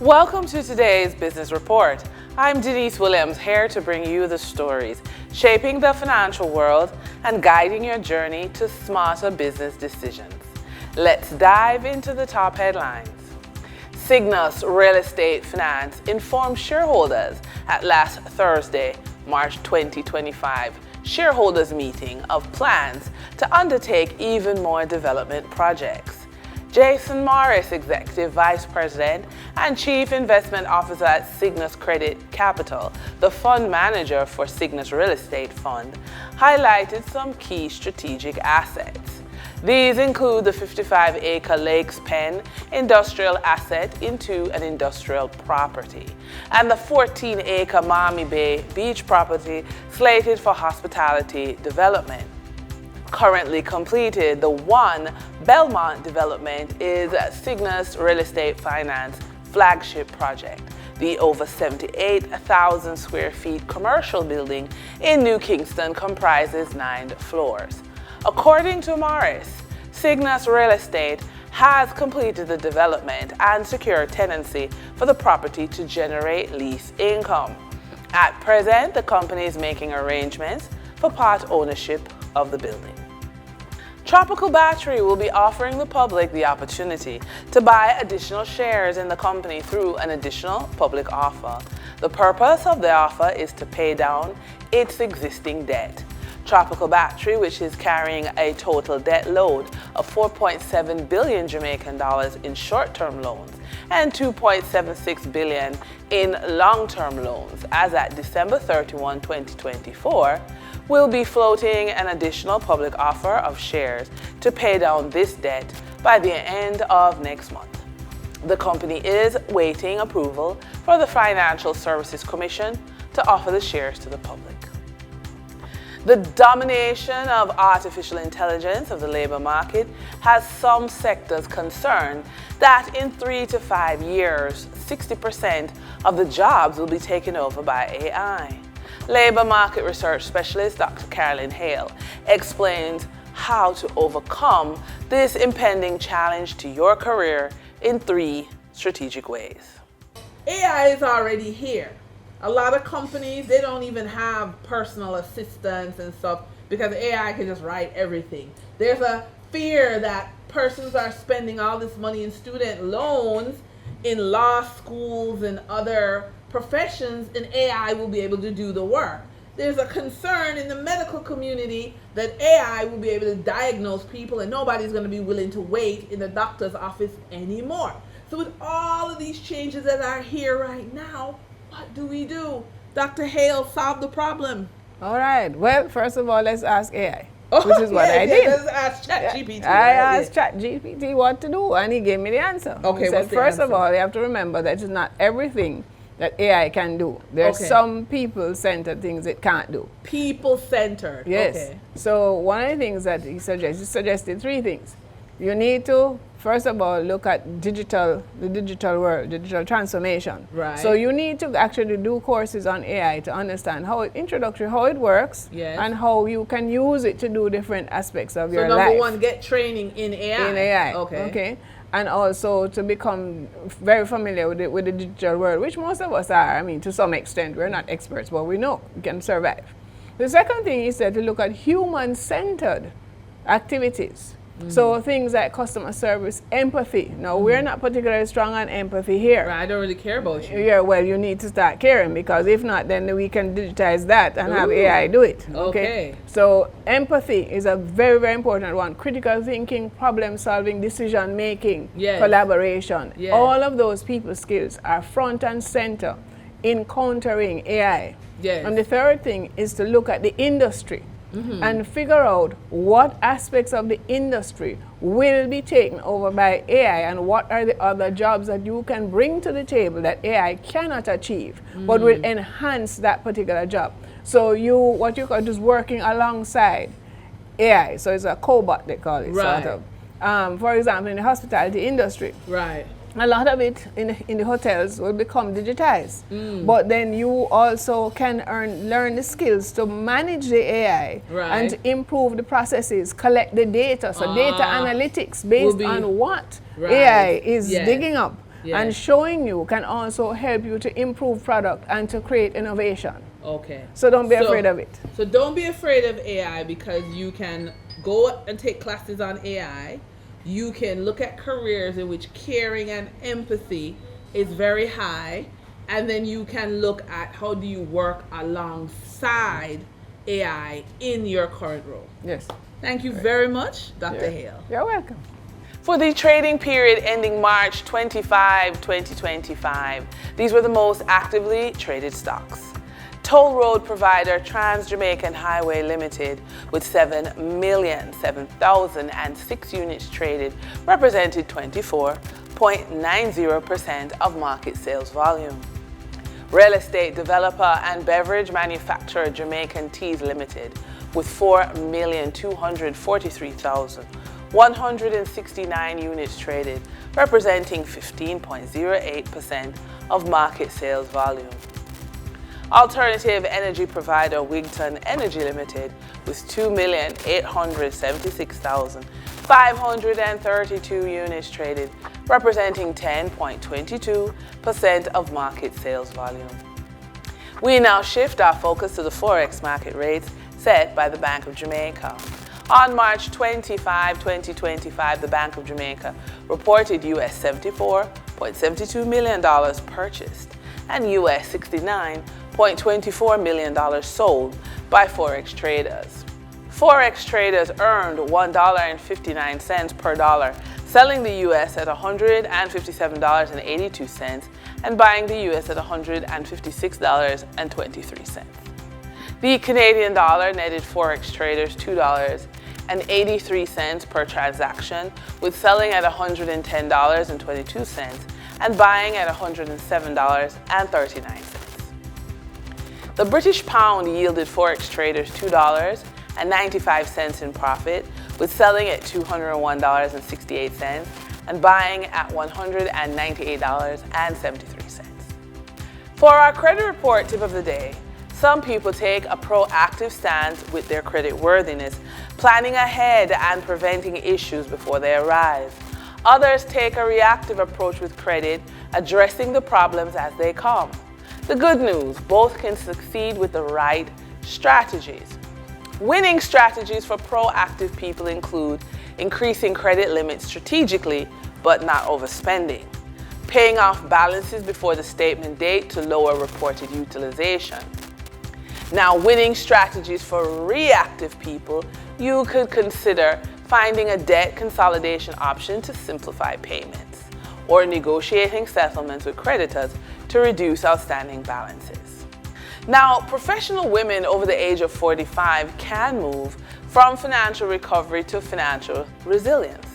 Welcome to today's Business Report. I'm Denise Williams, here to bring you the stories shaping the financial world and guiding your journey to smarter business decisions. Let's dive into the top headlines. Cygnus Real Estate Finance informed shareholders at last Thursday, March 2025, shareholders meeting of plans to undertake even more development projects. Jason Morris, Executive Vice President and Chief Investment Officer at Cygnus Credit Capital, the fund manager for Cygnus Real Estate Fund, highlighted some key strategic assets. These include the 55-acre Lakes Penn industrial asset into an industrial property and the 14-acre Miami Bay beach property slated for hospitality development. Currently completed, the One Belmont development is Cygnus Real Estate Finance flagship project. The over 78,000 square feet commercial building in New Kingston comprises 9 floors. According to Morris, Cygnus Real Estate has completed the development and secured tenancy for the property to generate lease income. At present, the company is making arrangements for part ownership of the building. Tropical Battery will be offering the public the opportunity to buy additional shares in the company through an additional public offer. The purpose of the offer is to pay down its existing debt. Tropical Battery, which is carrying a total debt load of 4.7 billion Jamaican dollars in short-term loans and 2.76 billion in long-term loans as at December 31, 2024, will be floating an additional public offer of shares to pay down this debt by the end of next month. The company is waiting approval for the Financial Services Commission to offer the shares to the public. The domination of artificial intelligence of the labor market has some sectors concerned that in 3 to 5 years, 60% of the jobs will be taken over by AI. Labor market research specialist Dr. Carolyn Hale explains how to overcome this impending challenge to your career in 3 strategic ways. AI is already here. A lot of companies, they don't even have personal assistants and stuff because AI can just write everything. There's a fear that persons are spending all this money in student loans in law schools and other professions, and AI will be able to do the work. There's a concern in the medical community that AI will be able to diagnose people and nobody's going to be willing to wait in the doctor's office anymore. So with all of these changes that are here right now, what do? Dr. Hale, solve the problem. All right. Well, first of all, let's ask AI, which is what I did. Let's ask ChatGPT. I asked ChatGPT what to do, and he gave me the answer. Okay, he said, first of all, you have to remember that it's not everything that AI can do. There's some people-centered things it can't do. People-centered. Yes. Okay. So one of the things that he suggested 3 things. You need to, first of all, look at the digital world, digital transformation. Right. So you need to actually do courses on AI to understand how it works, yes, and how you can use it to do different aspects of your life. So number 1, get training in AI. In AI. Okay. And also to become very familiar with the digital world, which most of us are. I mean, to some extent, we're not experts, but we know we can survive. The second thing is that to look at human-centered activities. So things like customer service, empathy. Now, we're not particularly strong on empathy here. Right, I don't really care about you. Yeah, well, you need to start caring, because if not, then we can digitize that and have AI do it. Okay. So empathy is a very, very important one. Critical thinking, problem solving, decision making, yes, collaboration. Yes. All of those people skills are front and center in countering AI. Yes. And the third thing is to look at the industry. And figure out what aspects of the industry will be taken over by AI and what are the other jobs that you can bring to the table that AI cannot achieve, but will enhance that particular job. So what you call just working alongside AI. So it's a cobot, they call it, right, sort of. For example, in the hospitality industry. Right. A lot of it in the hotels will become digitized. But then you also can learn the skills to manage the AI, right, and to improve the processes, collect the data. So data analytics based on what AI is digging up and showing you can also help you to improve product and to create innovation. Okay. So don't be afraid of it. So don't be afraid of AI, because you can go and take classes on AI. You can look at careers in which caring and empathy is very high, and then you can look at how do you work alongside AI in your current role. Yes. Thank you very much, Dr. Hale. You're welcome. For the trading period ending March 25, 2025, these were the most actively traded stocks. Toll road provider Trans-Jamaican Highway Limited, with 7,007,006 units traded, represented 24.90% of market sales volume. Real estate developer and beverage manufacturer Jamaican Teas Limited, with 4,243,169 units traded, representing 15.08% of market sales volume. Alternative energy provider Wigton Energy Limited, with 2,876,532 units traded, representing 10.22% of market sales volume. We now shift our focus to the Forex market rates set by the Bank of Jamaica. On March 25, 2025, the Bank of Jamaica reported US $74.72 million purchased and US $69.24 million sold by Forex traders. Forex traders earned $1.59 per dollar, selling the US at $157.82 and buying the US at $156.23. The Canadian dollar netted Forex traders $2.83 per transaction, with selling at $110.22 and buying at $107.39. The British pound yielded Forex traders $2.95 in profit, with selling at $201.68 and buying at $198.73. For our credit report tip of the day, some people take a proactive stance with their credit worthiness, planning ahead and preventing issues before they arise. Others take a reactive approach with credit, addressing the problems as they come. The good news, both can succeed with the right strategies. Winning strategies for proactive people include increasing credit limits strategically but not overspending, paying off balances before the statement date to lower reported utilization. Now, winning strategies for reactive people, you could consider finding a debt consolidation option to simplify payments, or negotiating settlements with creditors to reduce outstanding balances. Now, professional women over the age of 45 can move from financial recovery to financial resilience.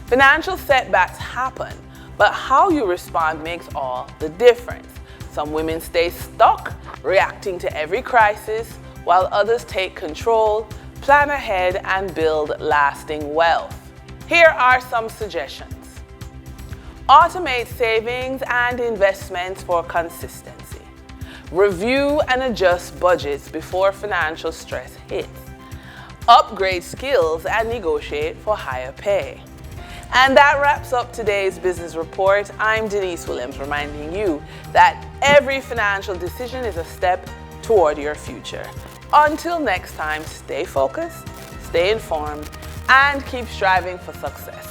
Financial setbacks happen, but how you respond makes all the difference. Some women stay stuck, reacting to every crisis, while others take control, plan ahead, and build lasting wealth. Here are some suggestions. Automate savings and investments for consistency. Review and adjust budgets before financial stress hits. Upgrade skills and negotiate for higher pay. And that wraps up today's business report. I'm Denise Williams, reminding you that every financial decision is a step toward your future. Until next time, stay focused, stay informed, and keep striving for success.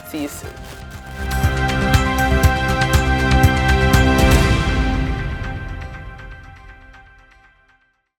See you soon.